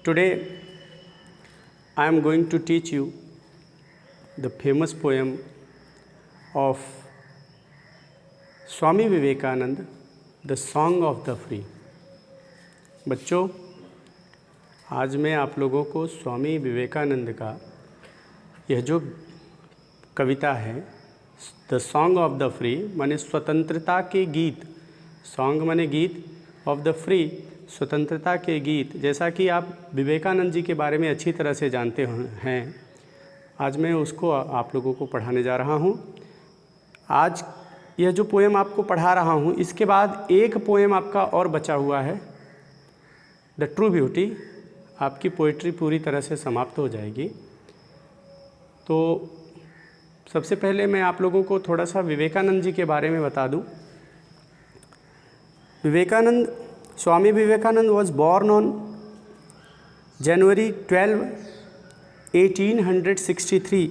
Today I am going to teach you the famous poem of Swami Vivekananda, The Song of the Free। बच्चों, आज मैं आप लोगों को स्वामी विवेकानंद का यह जो कविता है the song of the free माने स्वतंत्रता के गीत, सॉन्ग माने गीत, ऑफ द फ्री स्वतंत्रता के गीत, जैसा कि आप विवेकानंद जी के बारे में अच्छी तरह से जानते हैं, आज मैं उसको आप लोगों को पढ़ाने जा रहा हूँ। आज यह जो पोएम आपको पढ़ा रहा हूँ, इसके बाद एक पोएम आपका और बचा हुआ है, द ट्रू ब्यूटी। आपकी पोइट्री पूरी तरह से समाप्त हो जाएगी। तो सबसे पहले मैं आप लोगों को थोड़ा सा विवेकानंद जी के बारे में बता दूं। Swami Vivekananda was born on January 12, 1863.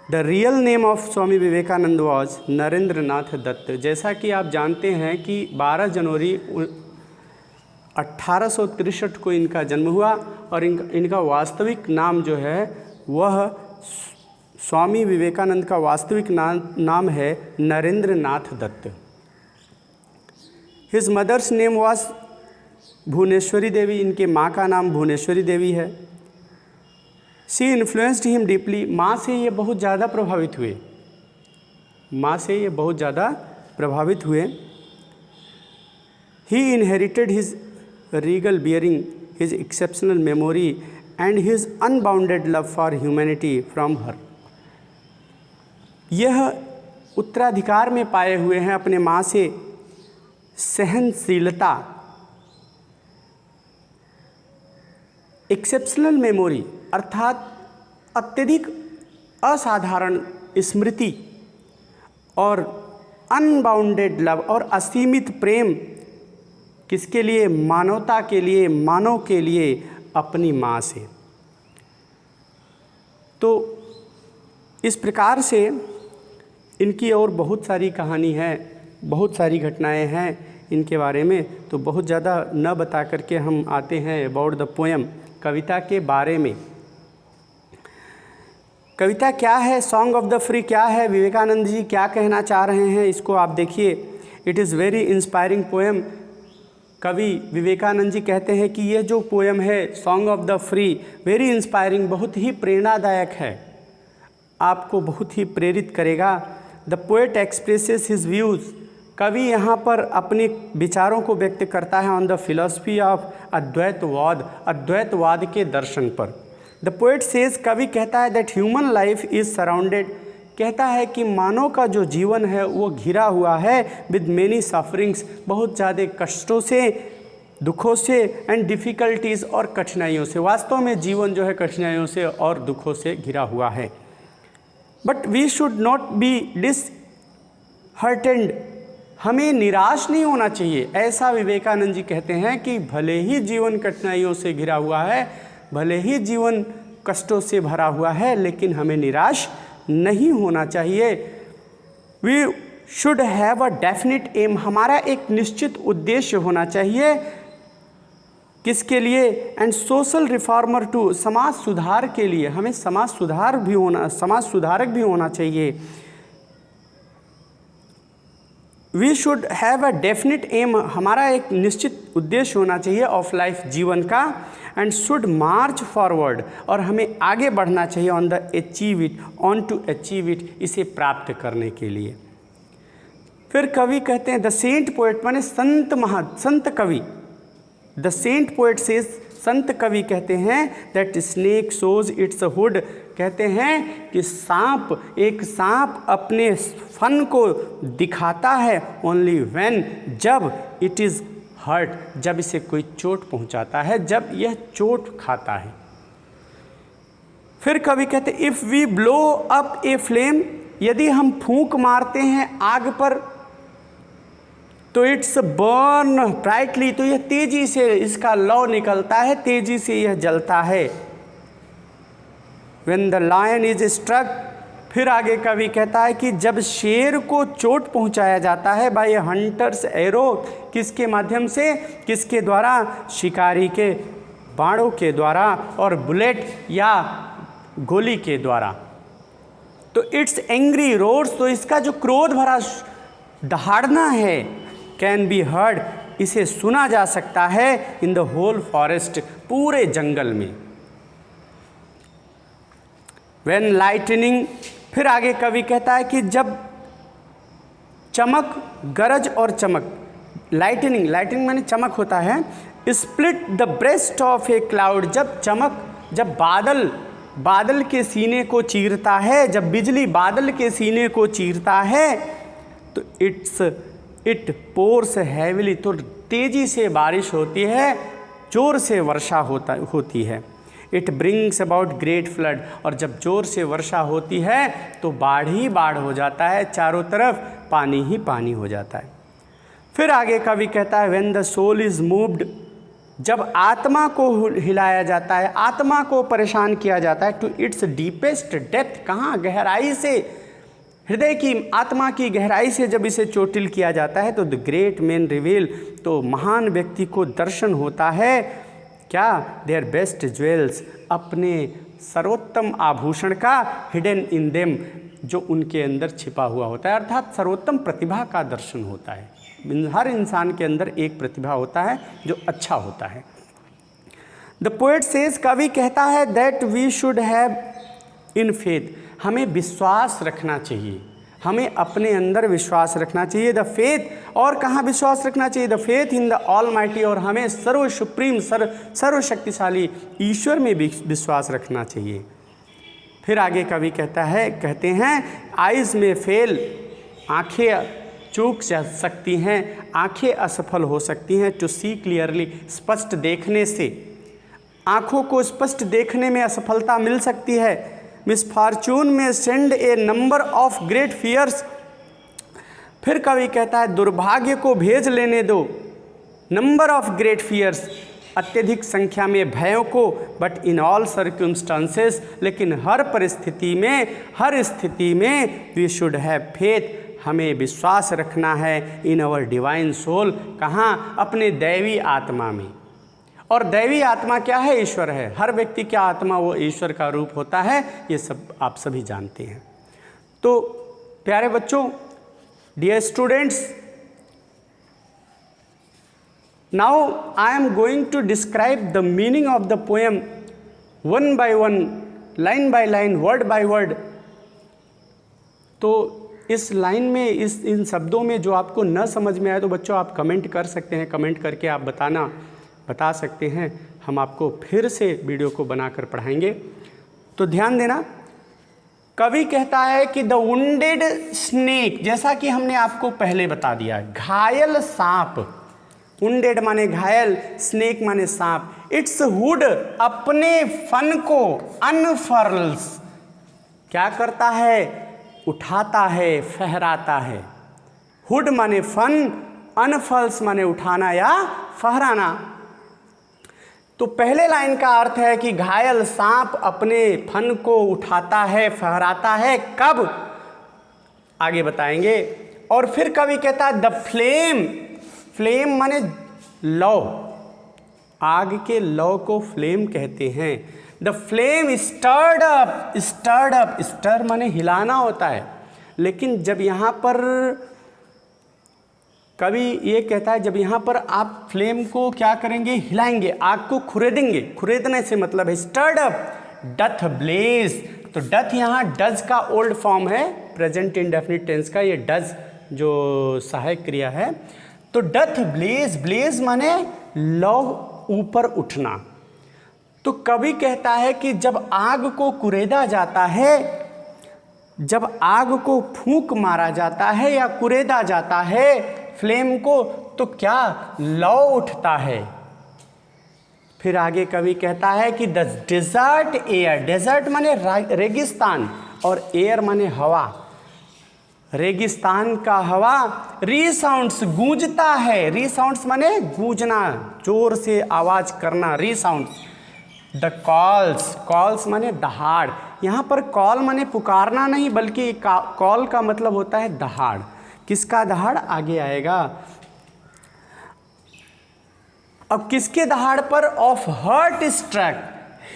The real name of Swami Vivekananda was Narendra Nath Dutt. जैसा कि आप जानते हैं कि 12 जनवरी 1863 को इनका जन्म हुआ और इनका वास्तविक नाम जो है वह स्वामी विवेकानंद का वास्तविक नाम है Narendra Nath Datta. His mother's name was Bhuvaneshwari Devi. इनके माँ का नाम भुवनेश्वरी देवी है। She influenced him deeply. माँ से ये बहुत ज़्यादा प्रभावित हुए। He inherited his regal bearing, his exceptional memory and his unbounded love for humanity from her. यह उत्तराधिकार में पाए हुए हैं अपने माँ से सहनशीलता, एक्सेप्शनल मेमोरी अर्थात अत्यधिक असाधारण स्मृति, और अनबाउंडेड लव और असीमित प्रेम। किसके लिए? मानवता के लिए, मानव के लिए, अपनी माँ से। तो इस प्रकार से इनकी और बहुत सारी कहानी है, बहुत सारी घटनाएं हैं इनके बारे में। तो बहुत ज़्यादा न बता करके हम आते हैं अबाउट द पोएम, कविता के बारे में। कविता क्या है, सॉन्ग ऑफ द फ्री क्या है, विवेकानंद जी क्या कहना चाह रहे हैं, इसको आप देखिए। It is very inspiring poem. कवि विवेकानंद जी कहते हैं कि यह जो पोएम है song of the free very inspiring, बहुत ही प्रेरणादायक है, आपको बहुत ही प्रेरित करेगा। The poet expresses his views. कवि यहाँ पर अपने विचारों को व्यक्त करता है ऑन द फिलॉसफी ऑफ अद्वैतवाद, अद्वैतवाद के दर्शन पर। द पोएट सेज, कवि कहता है that human life is surrounded, कहता है कि मानव का जो जीवन है वो घिरा हुआ है विद मेनी सफरिंग्स, बहुत ज़्यादा कष्टों से, दुखों से, एंड डिफ़िकल्टीज़ और कठिनाइयों से। वास्तव में जीवन जो है कठिनाइयों से और दुखों से घिरा हुआ है। But we should not be disheartened, हमें निराश नहीं होना चाहिए। ऐसा विवेकानंद जी कहते हैं कि भले ही जीवन कठिनाइयों से घिरा हुआ है, भले ही जीवन कष्टों से भरा हुआ है, लेकिन हमें निराश नहीं होना चाहिए। We should have a definite aim, हमारा एक निश्चित उद्देश्य होना चाहिए। किसके लिए? एंड सोशल रिफॉर्मर टू, समाज सुधार के लिए, हमें समाज सुधारक भी होना चाहिए। We should have a definite aim, हमारा एक निश्चित उद्देश्य होना चाहिए ऑफ लाइफ, जीवन का। एंड शुड मार्च फॉरवर्ड, और हमें आगे बढ़ना चाहिए ऑन टू अचीव इट, इसे प्राप्त करने के लिए। फिर कवि कहते हैं द सेंट पोएट माने संत कवि। द सेंट पोएट से संत कवि कहते हैं that snake shows it's hood, कहते हैं कि एक सांप अपने फन को दिखाता है ओनली व्हेन, जब इट इज़ हर्ट, जब इसे कोई चोट पहुंचाता है, जब यह चोट खाता है। फिर कवि कहते हैं if we blow up a flame, यदि हम फूंक मारते हैं आग पर, तो इट्स बर्न ब्राइटली, तो यह तेजी से, इसका लौ निकलता है, तेजी से यह जलता है। When the lion is struck, फिर आगे कवि कहता है कि जब शेर को चोट पहुंचाया जाता है बाय हंटर्स एरो, किसके माध्यम से, किसके द्वारा, शिकारी के बाणों के द्वारा और बुलेट या गोली के द्वारा, तो इट्स एंग्री रोर्स, तो इसका जो क्रोध भरा दहाड़ना है, कैन बी हर्ड, इसे सुना जा सकता है इन द होल फॉरेस्ट, पूरे जंगल में। व्हेन लाइटनिंग, फिर आगे कवि कहता है कि जब चमक, गरज और चमक, लाइटनिंग, लाइटनिंग माने चमक होता है, split the breast of A cloud, जब चमक, जब बादल के सीने को चीरता है, जब बिजली बादल के सीने को चीरता है, तो इट पोर्स हैविली, तो तेजी से बारिश होती है, जोर से वर्षा होती है। It brings about great flood, और जब जोर से वर्षा होती है तो बाढ़ ही बाढ़ हो जाता है, चारों तरफ पानी ही पानी हो जाता है। फिर आगे कवि कहता है when the soul is moved, जब आत्मा को हिलाया जाता है, आत्मा को परेशान किया जाता है, टू इट्स डीपेस्ट डेप्थ, कहाँ, गहराई से, हृदय की, आत्मा की गहराई से जब इसे चोटिल किया जाता है, तो द ग्रेट मैन रिवील, तो महान व्यक्ति को दर्शन होता है, क्या, देयर बेस्ट ज्वेल्स, अपने सर्वोत्तम आभूषण का, हिडन इन देम, जो उनके अंदर छिपा हुआ होता है, अर्थात सर्वोत्तम प्रतिभा का दर्शन होता है। हर इंसान के अंदर एक प्रतिभा होता है जो अच्छा होता है। द पोएट सेज, कवि कहता है that we should have in faith, हमें विश्वास रखना चाहिए, हमें अपने अंदर विश्वास रखना चाहिए। द फेथ, और कहाँ विश्वास रखना चाहिए, the faith in the all mighty, और हमें सर्व सुप्रीम, सर्वशक्तिशाली ईश्वर में विश्वास रखना चाहिए। फिर आगे कवि कहते हैं आइज़ में फेल, आँखें चूक जा सकती हैं, आँखें असफल हो सकती हैं, टू सी क्लियरली, स्पष्ट देखने से, आँखों को स्पष्ट देखने में असफलता मिल सकती है। मिसफॉर्चून में send a number of great fears, फिर कवि कहता है दुर्भाग्य को भेज लेने दो, नंबर ऑफ ग्रेट फियर्स, अत्यधिक संख्या में भयों को, बट इन ऑल सर्कमस्टांसेस, लेकिन हर परिस्थिति में, हर स्थिति में, वी शुड हैव फेथ, हमें विश्वास रखना है, इन आवर डिवाइन सोल, कहाँ, अपने दैवी आत्मा में। और दैवी आत्मा क्या है, ईश्वर है। हर व्यक्ति की आत्मा वो ईश्वर का रूप होता है, ये सब आप सभी जानते हैं। तो प्यारे बच्चों, dear students, now I am going to describe the meaning of the poem one by one, line by line, word by word. तो इस लाइन में, इन शब्दों में जो आपको न समझ में आए तो बच्चों आप कमेंट कर सकते हैं, कमेंट करके आप बता सकते हैं, हम आपको फिर से वीडियो को बनाकर पढ़ाएंगे। तो ध्यान देना, कवि कहता है कि द वुंडेड स्नेक, जैसा कि हमने आपको पहले बता दिया, घायल सांप, वुंडेड माने घायल, स्नेक माने सांप, इट्स हुड, अपने फन को, अनफर्ल्स, क्या करता है, उठाता है, फहराता है। हुड माने फन, अनफर्ल्स माने उठाना या फहराना। तो पहले लाइन का अर्थ है कि घायल सांप अपने फन को उठाता है, फहराता है, कब, आगे बताएंगे। और फिर कवि कहता है द फ्लेम, फ्लेम माने लौ, आग के लौ को फ्लेम कहते हैं। The flame stirred up, stirred up, stir माने हिलाना होता है, लेकिन जब यहाँ पर कवि ये कहता है, जब यहाँ पर आप फ्लेम को क्या करेंगे, हिलाएंगे, आग को खुरेदेंगे, खुरेदने से मतलब है स्टर्ड अप, डथ ब्लेज, तो डथ यहाँ डज का ओल्ड फॉर्म है, प्रेजेंट इंडेफिनिट टेंस का, ये डज जो सहायक क्रिया है। तो डथ ब्लेज, ब्लेज माने लौ, ऊपर उठना। तो कवि कहता है कि जब आग को कुरेदा जाता है, जब आग को फूंक मारा जाता है या कुरेदा जाता है फ्लेम को, तो क्या लौ उठता है। फिर आगे कवि कहता है कि द डेजर्ट एयर, डेजर्ट माने रेगिस्तान और एयर माने हवा, रेगिस्तान का हवा रीसाउंड्स, गूंजता है, रीसाउंड्स माने गूंजना, जोर से आवाज करना, रीसाउंड्स। द कॉल्स, कॉल्स माने दहाड़। यहाँ पर कॉल माने पुकारना नहीं, बल्कि कॉल का मतलब होता है दहाड़। किसका दहाड़ आगे आएगा। अब किसके दहाड़ पर, ऑफ हर्ट स्ट्रक,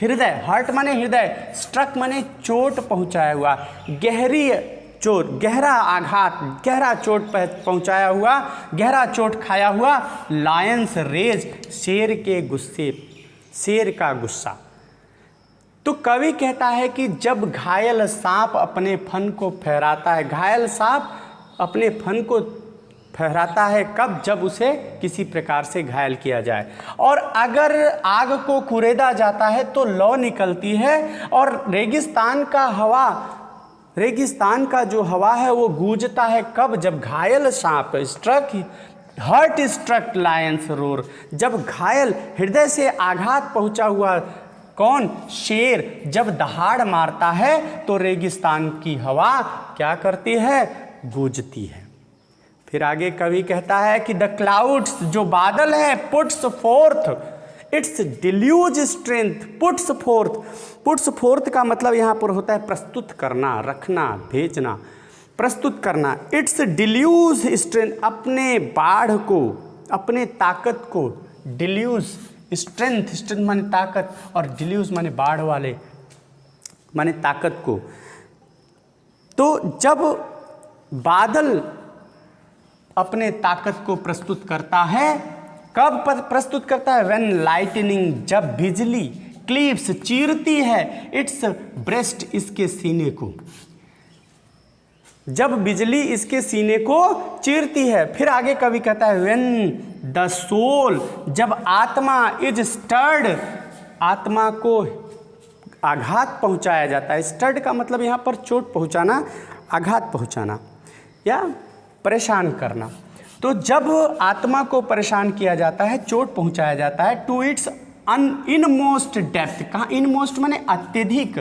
हृदय, हर्ट माने हृदय, स्ट्रक माने चोट पहुंचाया हुआ, गहरी चोट, गहरा आघात, गहरा चोट पहुंचाया हुआ, गहरा चोट खाया हुआ, लायंस रेज, शेर के गुस्से, शेर का गुस्सा। तो कवि कहता है कि जब घायल सांप अपने फन को फहराता है, घायल सांप अपने फन को फहराता है कब, जब उसे किसी प्रकार से घायल किया जाए। और अगर आग को कुरेदा जाता है तो लौ निकलती है, और रेगिस्तान का हवा, रेगिस्तान का जो हवा है वो गूंजता है कब, जब घायल सांप, struck hurt struck lion's roar, जब घायल हृदय से आघात पहुंचा हुआ कौन, शेर जब दहाड़ मारता है तो रेगिस्तान की हवा क्या करती है, गूंजती है। फिर आगे कवि कहता है कि द क्लाउड्स, जो बादल है, puts fourth it's deluge strength, puts fourth, puts fourth का मतलब यहाँ पर होता है प्रस्तुत करना, रखना, भेजना, प्रस्तुत करना, इट्स डिल्यूज स्ट्रेंथ, अपने बाढ़ को, अपने ताकत को, डिल्यूज स्ट्रेंथ, स्ट्रेंथ माने ताकत, और डिल्यूज माने बाढ़ वाले, माने ताकत को। तो जब बादल अपने ताकत को प्रस्तुत करता है, कब प्रस्तुत करता है, व्हेन लाइटनिंग, जब बिजली, क्लीव्स चीरती है, इट्स ब्रेस्ट, इसके सीने को, जब बिजली इसके सीने को चीरती है। फिर आगे कवि कहता है व्हेन द सोल, जब आत्मा, इज स्टर्ड, आत्मा को आघात पहुंचाया जाता है। स्टर्ड का मतलब यहाँ पर चोट पहुंचाना, आघात पहुंचाना या परेशान करना। तो जब आत्मा को परेशान किया जाता है, चोट पहुंचाया जाता है, टू इट्स इनमोस्ट डेप्थ, कहाँ इनमोस्ट माने अत्यधिक,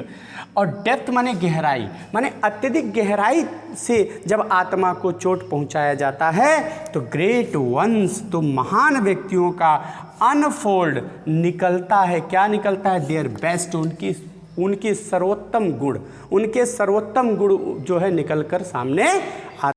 और डेप्थ माने गहराई, माने अत्यधिक गहराई से जब आत्मा को चोट पहुंचाया जाता है तो ग्रेट वंस, तो महान व्यक्तियों का अनफोल्ड निकलता है, क्या निकलता है, देयर बेस्ट, उनकी सर्वोत्तम गुण, उनके सर्वोत्तम गुण जो है निकल कर सामने